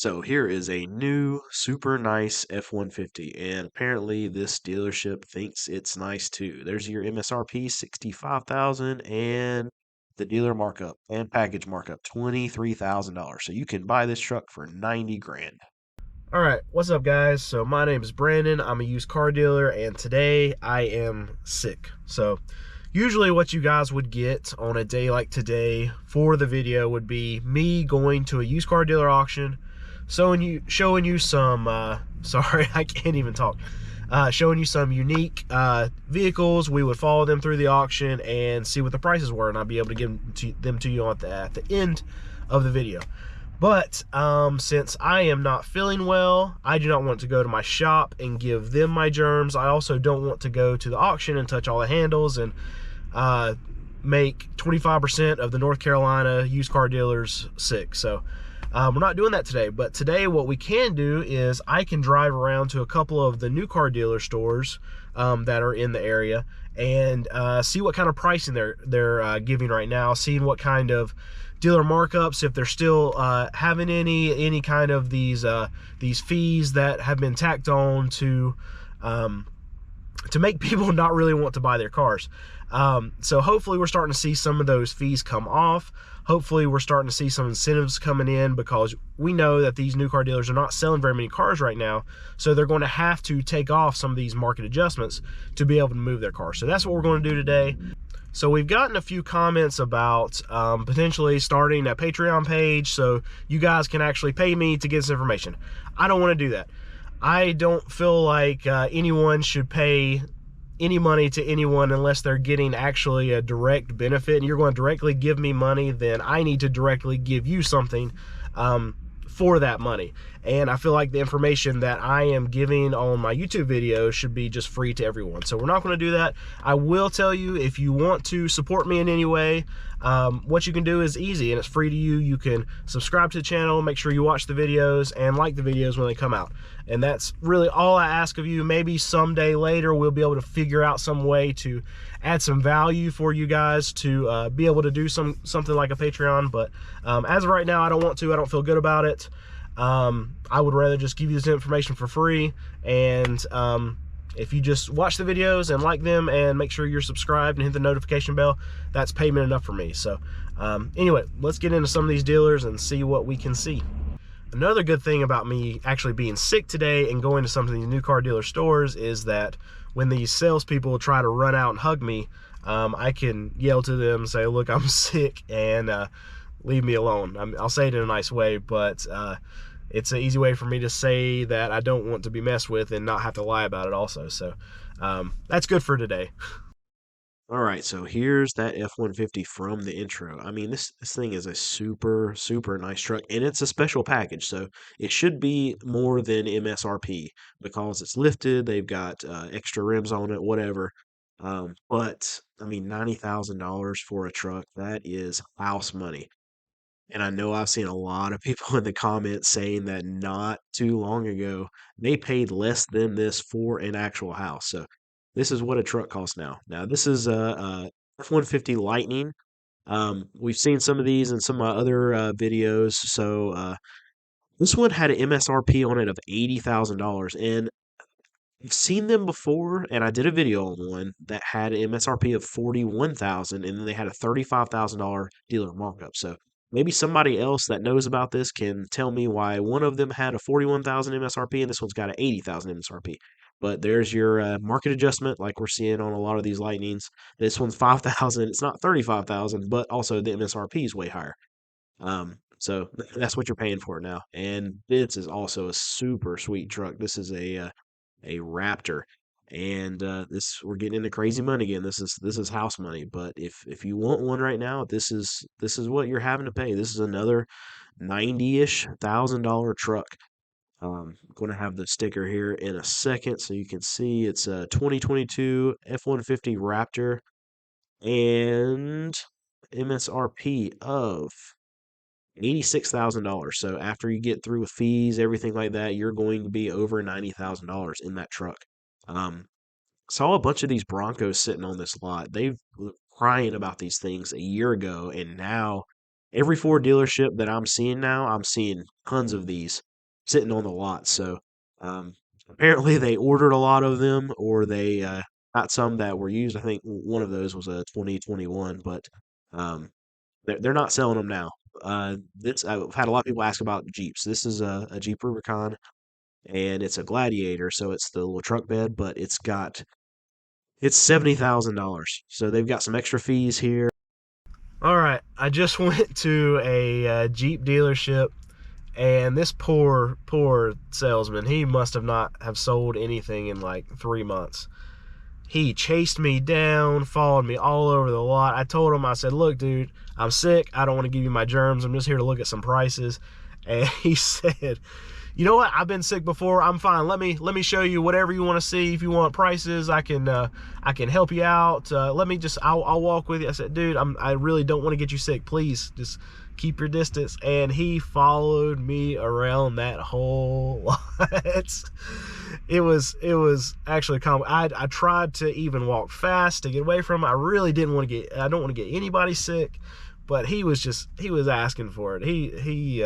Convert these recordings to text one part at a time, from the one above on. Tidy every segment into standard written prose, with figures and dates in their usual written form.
So here is a new super nice F-150, and apparently this dealership thinks it's nice too. There's your MSRP 65,000 and the dealer markup and package markup $23,000. So you can buy this truck for 90 grand. All right, what's up, guys? So my name is Brandon. I'm a used car dealer, and today I am sick. So usually what you guys would get on a day like today for the video would be me going to a used car dealer auction, showing you some, sorry, I can't even talk, showing you some unique vehicles. We would follow them through the auction and see what the prices were, and I'd be able to give them to you at the end of the video. But since I am not feeling well, I do not want to go to my shop and give them my germs. I also don't want to go to the auction and touch all the handles and make 25% of the North Carolina used car dealers sick. So we're not doing that today. But today what we can do is I can drive around to a couple of the new car dealer stores that are in the area and see what kind of pricing they're giving right now, seeing what kind of dealer markups, if they're still having any kind of these fees that have been tacked on to make people not really want to buy their cars. So hopefully we're starting to see some of those fees come off. Hopefully we're starting to see some incentives coming in, because we know that these new car dealers are not selling very many cars right now. So they're going to have to take off some of these market adjustments to be able to move their cars. So that's what we're going to do today. So we've gotten a few comments about potentially starting a Patreon page so you guys can actually pay me to get this information. I don't want to do that. I don't feel like anyone should pay any money to anyone unless they're getting actually a direct benefit. And you're going to directly give me money, then I need to directly give you something for that money. And I feel like the information that I am giving on my YouTube videos should be just free to everyone. So we're not going to do that. I will tell you, if you want to support me in any way, what you can do is easy and it's free to you. You can subscribe to the channel, make sure you watch the videos and like the videos when they come out. And that's really all I ask of you. Maybe someday later we'll be able to figure out some way to add some value for you guys to be able to do something like a Patreon. But as of right now, I don't want to. I don't feel good about it. I would rather just give you this information for free. And if you just watch the videos and like them and make sure you're subscribed and hit the notification bell, that's payment enough for me. So anyway, let's get into some of these dealers and see what we can see. Another good thing about me actually being sick today and going to some of these new car dealer stores is that when these salespeople try to run out and hug me, I can yell to them, say, look, I'm sick, and leave me alone. I'll say it in a nice way, but it's an easy way for me to say that I don't want to be messed with and not have to lie about it also. So that's good for today. All right, so here's that F-150 from the intro. I mean, this thing is a super, super nice truck, and it's a special package, so it should be more than MSRP because it's lifted, they've got extra rims on it, whatever. But, I mean, $90,000 for a truck, that is house money. And I know I've seen a lot of people in the comments saying that not too long ago, they paid less than this for an actual house. So this is what a truck costs now. Now this is a F-150 Lightning. We've seen some of these in some other videos. So this one had an MSRP on it of $80,000, and I've seen them before. And I did a video on one that had an MSRP of 41,000, and then they had a $35,000 dealer markup. So maybe somebody else that knows about this can tell me why one of them had a 41,000 MSRP and this one's got an 80,000 MSRP. But there's your market adjustment, like we're seeing on a lot of these Lightnings. This one's 5,000. It's not 35,000, but also the MSRP is way higher. So that's what you're paying for now. And this is also a super sweet truck. This is a Raptor, and this we're getting into crazy money again. This is house money. But if you want one right now, this is what you're having to pay. This is another 90-ish thousand-dollar truck. Going to have the sticker here in a second so you can see it's a 2022 F-150 Raptor and MSRP of $86,000. So after you get through with fees, everything like that, you're going to be over $90,000 in that truck. Um, saw a bunch of these Broncos sitting on this lot. They were crying about these things a year ago, and now every Ford dealership that I'm seeing now, I'm seeing tons of these sitting on the lot. So um, apparently they ordered a lot of them, or they got some that were used. I think one of those was a 2021, but um, they're not selling them now. This I've had a lot of people ask about Jeeps. This is a Jeep Rubicon, and it's a Gladiator, so it's the little truck bed, but it's $70,000. So they've got some extra fees here. All right, I just went to a Jeep dealership, and this poor salesman, he must have not have sold anything in like 3 months. He chased me down, followed me all over the lot. I told him, I said, look, dude, I'm sick. I don't want to give you my germs. I'm just here to look at some prices. And he said, you know what? I've been sick before. I'm fine. Let me show you whatever you want to see. If you want prices, I can help you out. I'll walk with you. I said, dude, I really don't want to get you sick. Please just keep your distance. And he followed me around that whole lot. It was actually comical. I tried to even walk fast to get away from him. I really didn't want to I don't want to get anybody sick. But he was asking for it. He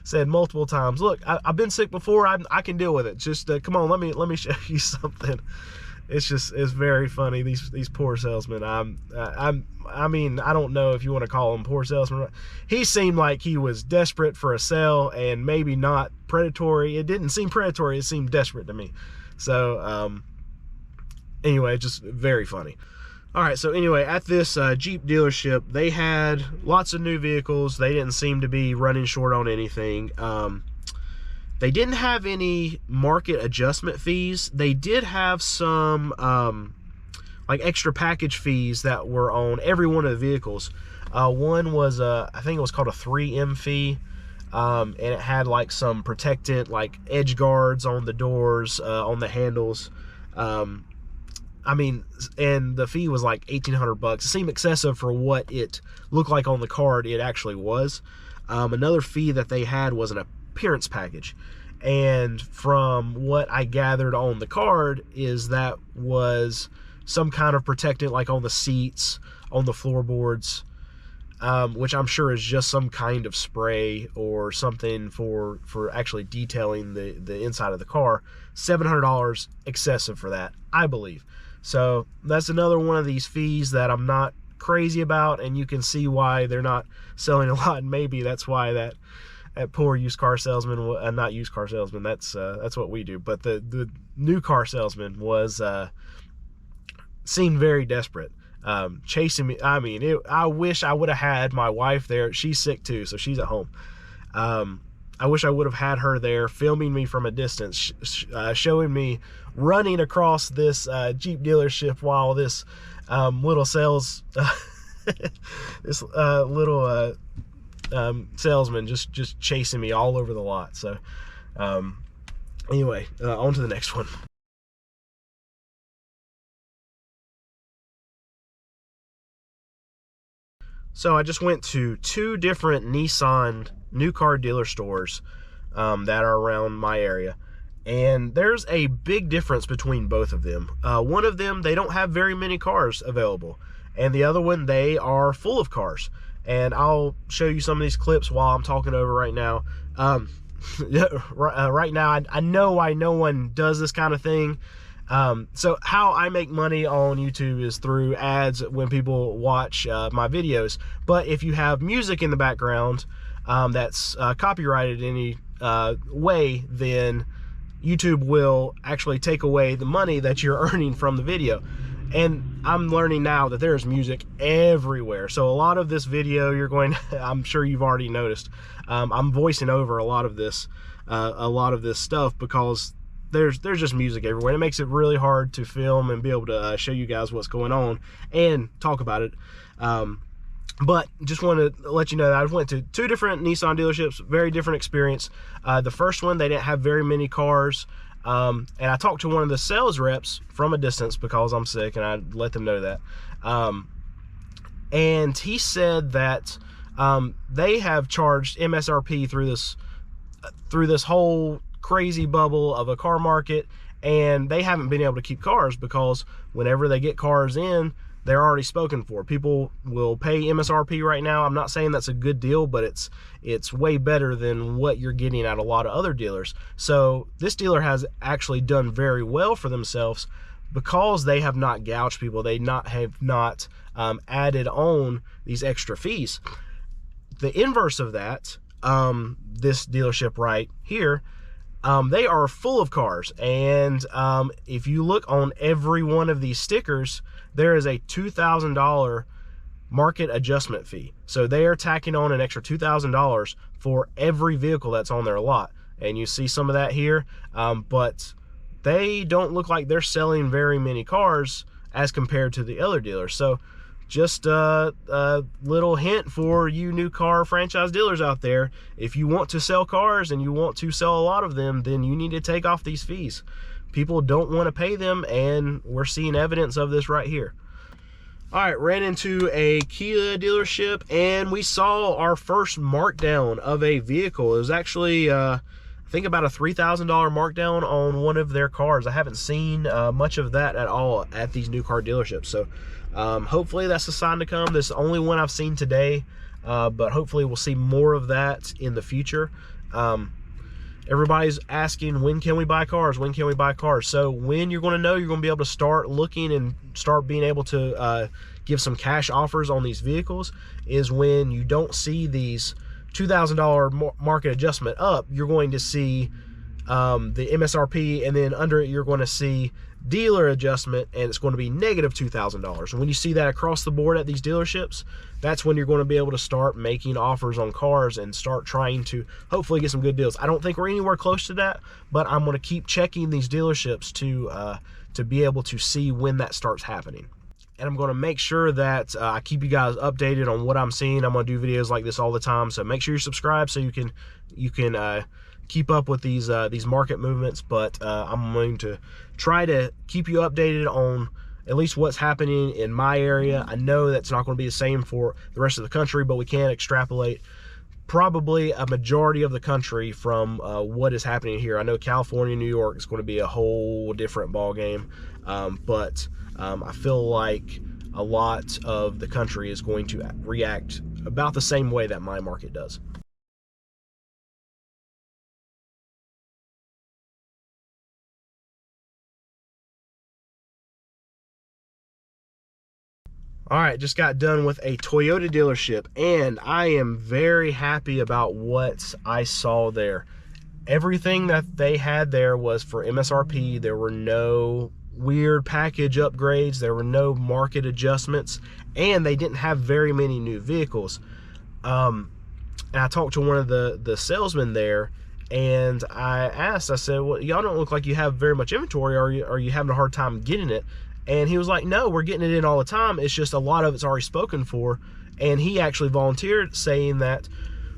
said multiple times, "Look, I've been sick before. I can deal with it. Just come on, let me show you something." It's very funny. These poor salesmen. I mean, I don't know if you want to call him poor salesman. He seemed like he was desperate for a sale, and maybe not predatory. It didn't seem predatory. It seemed desperate to me. So anyway, just very funny. All right, so anyway, at this Jeep dealership, they had lots of new vehicles. They didn't seem to be running short on anything. They didn't have any market adjustment fees. They did have some like extra package fees that were on every one of the vehicles. One was, I think it was called a 3M fee, and it had like some protectant, like edge guards on the doors, on the handles. I mean, and the fee was like $1,800. It seemed excessive for what it looked like on the card it actually was. Another fee that they had was an appearance package. And from what I gathered on the card is that was some kind of protectant, like on the seats, on the floorboards, which I'm sure is just some kind of spray or something for actually detailing the inside of the car. $700 excessive for that, I believe. So that's another one of these fees that I'm not crazy about, and you can see why they're not selling a lot. And maybe that's why that poor used car salesman, not used car salesman, that's what we do, but the new car salesman was seemed very desperate, chasing me. I mean, I wish I would have had my wife there. She's sick too, so she's at home. I wish I would have had her there filming me from a distance, showing me running across this Jeep dealership while this little sales this little salesman just chasing me all over the lot. So anyway, on to the next one. So I just went to 2 different Nissan new car dealer stores that are around my area, and there's a big difference between both of them. One of them, they don't have very many cars available, and the other one, they are full of cars. And I'll show you some of these clips while I'm talking over right now. Right now, I know why no one does this kind of thing. So how I make money on YouTube is through ads when people watch my videos. But if you have music in the background that's copyrighted in any way, then YouTube will actually take away the money that you're earning from the video. And I'm learning now that there's music everywhere. So a lot of this video you're going, I'm sure you've already noticed, I'm voicing over a lot of this stuff because there's just music everywhere. It makes it really hard to film and be able to show you guys what's going on and talk about it. But just want to let you know that I went to 2 different Nissan dealerships, very different experience. The first one, they didn't have very many cars. And I talked to one of the sales reps from a distance because I'm sick, and I let them know that. And he said that they have charged MSRP through this whole crazy bubble of a car market, and they haven't been able to keep cars because whenever they get cars in, they're already spoken for. People will pay MSRP right now. I'm not saying that's a good deal, but it's way better than what you're getting at a lot of other dealers. So this dealer has actually done very well for themselves because they have not gouged people. They have not added on these extra fees. The inverse of that, this dealership right here, they are full of cars, and if you look on every one of these stickers, there is a $2,000 market adjustment fee. So they are tacking on an extra $2,000 for every vehicle that's on their lot, and you see some of that here, but they don't look like they're selling very many cars as compared to the other dealers. So just a little hint for you new car franchise dealers out there: if you want to sell cars and you want to sell a lot of them, then you need to take off these fees. People don't want to pay them, and we're seeing evidence of this right here. All right, ran into a Kia dealership, and we saw our first markdown of a vehicle. It was actually I think about a $3,000 markdown on one of their cars. I haven't seen much of that at all at these new car dealerships. So hopefully that's a sign to come. This is the only one I've seen today, but hopefully we'll see more of that in the future. Everybody's asking, when can we buy cars? When can we buy cars? So when you're going to know you're going to be able to start looking and start being able to give some cash offers on these vehicles is when you don't see these $2,000 market adjustment up. You're going to see the MSRP, and then under it you're going to see dealer adjustment, and it's going to be negative $2,000. And when you see that across the board at these dealerships, that's when you're going to be able to start making offers on cars and start trying to hopefully get some good deals. I don't think we're anywhere close to that, but I'm going to keep checking these dealerships to be able to see when that starts happening. And I'm going to make sure that I keep you guys updated on what I'm seeing. I'm going to do videos like this all the time, so make sure you're subscribed so you can keep up with these market movements. But I'm going to try to keep you updated on at least what's happening in my area. I know that's not going to be the same for the rest of the country, but we can extrapolate probably a majority of the country from what is happening here. I know California, New York is going to be a whole different ball game, but I feel like a lot of the country is going to react about the same way that my market does. All right, just got done with a Toyota dealership, and I am very happy about what I saw there. Everything that they had there was for MSRP. There were no weird package upgrades. There were no market adjustments, and they didn't have very many new vehicles. And I talked to one of the salesmen there, and I said, well, y'all don't look like you have very much inventory. Are you having a hard time getting it? And he was like, no, we're getting it in all the time. It's just a lot of it's already spoken for. And he actually volunteered, saying that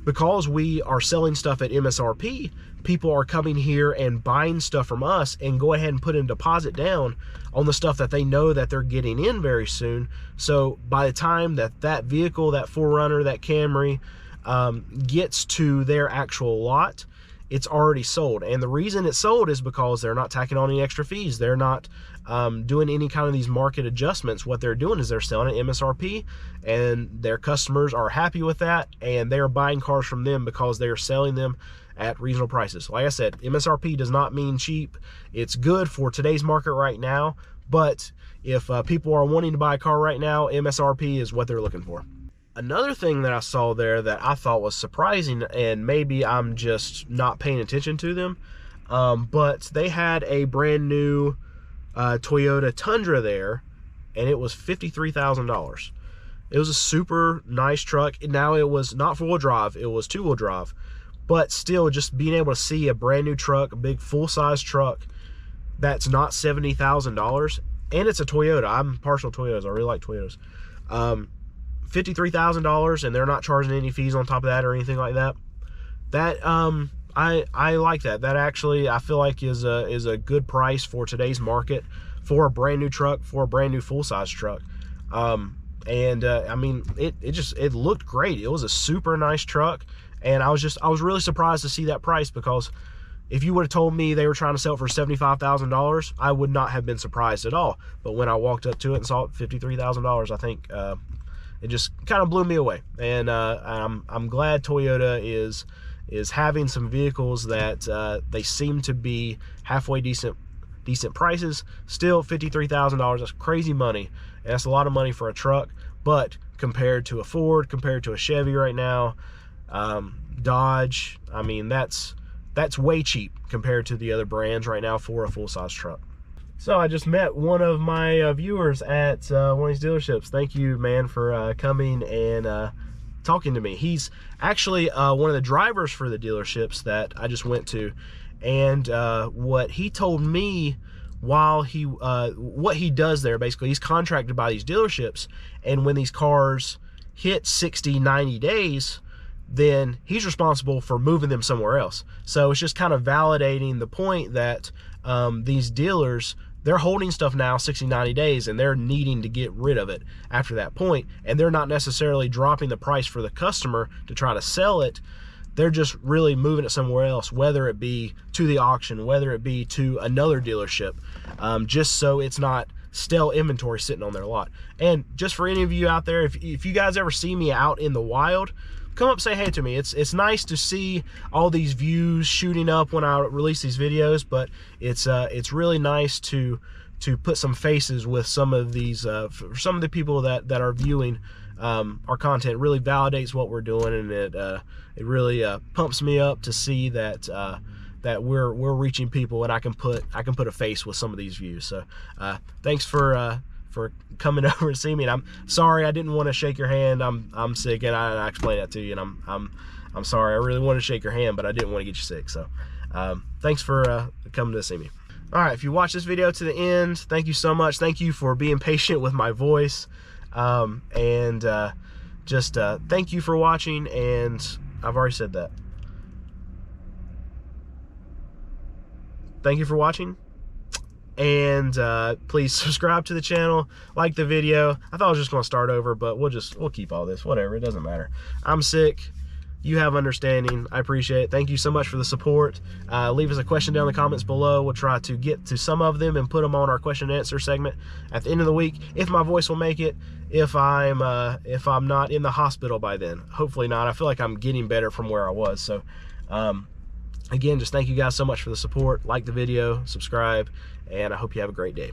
because we are selling stuff at MSRP, people are coming here and buying stuff from us and go ahead and put a deposit down on the stuff that they know that they're getting in very soon. So by the time that vehicle, that 4Runner, that Camry gets to their actual lot, it's already sold. And the reason it's sold is because they're not tacking on any extra fees. They're not doing any kind of these market adjustments. What they're doing is they're selling at MSRP, and their customers are happy with that, and they're buying cars from them because they're selling them at reasonable prices. Like I said, MSRP does not mean cheap. It's good for today's market right now, but if people are wanting to buy a car right now, MSRP is what they're looking for. Another thing that I saw there that I thought was surprising, and maybe I'm just not paying attention to them, but they had a brand new Toyota Tundra there, and it was $53,000. It was a super nice truck. Now, it was not four-wheel drive, it was two-wheel drive, but still, just being able to see a brand new truck, a big full-size truck that's not $70,000, and it's a Toyota. I'm partial to Toyotas. I really like Toyotas. $53,000, and they're not charging any fees on top of that or anything like that. That I like that. That actually, I feel like is a good price for today's market for a brand new truck, for a brand new full-size truck. I mean, it looked great. It was a super nice truck, and I was really surprised to see that price, because if you would have told me they were trying to sell it for $75,000, I would not have been surprised at all. But when I walked up to it and saw it $53,000, I think it just kind of blew me away. And I'm glad Toyota is having some vehicles that they seem to be halfway decent prices. Still $53,000, that's crazy money, and that's a lot of money for a truck. But compared to a Ford, compared to a Chevy right now, Dodge, I mean, that's way cheap compared to the other brands right now for a full-size truck. So I just met one of my viewers at one of these dealerships. Thank you, man, for coming and talking to me. He's actually one of the drivers for the dealerships that I just went to, and what he told me while he what he does there, basically, he's contracted by these dealerships, and when these cars hit 60-90 days, then he's responsible for moving them somewhere else. So it's just kind of validating the point that these dealers, they're holding stuff now 60-90 days, and they're needing to get rid of it after that point, and they're not necessarily dropping the price for the customer to try to sell it. They're just really moving it somewhere else, whether it be to the auction, whether it be to another dealership, just so it's not stale inventory sitting on their lot. And just for any of you out there, if you guys ever see me out in the wild, come up, say hey to me. It's nice to see all these views shooting up when I release these videos, but it's really nice to put some faces with some of these for some of the people that are viewing our content. It really validates what we're doing, and it really pumps me up to see that that we're reaching people, and I can put a face with some of these views. So thanks for coming over and seeing me. And I'm sorry I didn't want to shake your hand. I'm sick, and I explained that to you, and I'm sorry. I really wanted to shake your hand, but I didn't want to get you sick. So thanks for coming to see me. All right, if you watch this video to the end, thank you so much. Thank you for being patient with my voice, and just thank you for watching. And I've already said that. Thank you for watching, and please subscribe to the channel, like the video. I thought I was just going to start over, but we'll keep all this, whatever, it doesn't matter. I'm sick, you have understanding, I appreciate it. Thank you so much for the support. Leave us a question down in the comments below. We'll try to get to some of them and put them on our question and answer segment at the end of the week, if my voice will make it, if I'm not in the hospital by then. Hopefully not. I feel like I'm getting better from where I was. So again, just thank you guys so much for the support. Like the video, subscribe, and I hope you have a great day.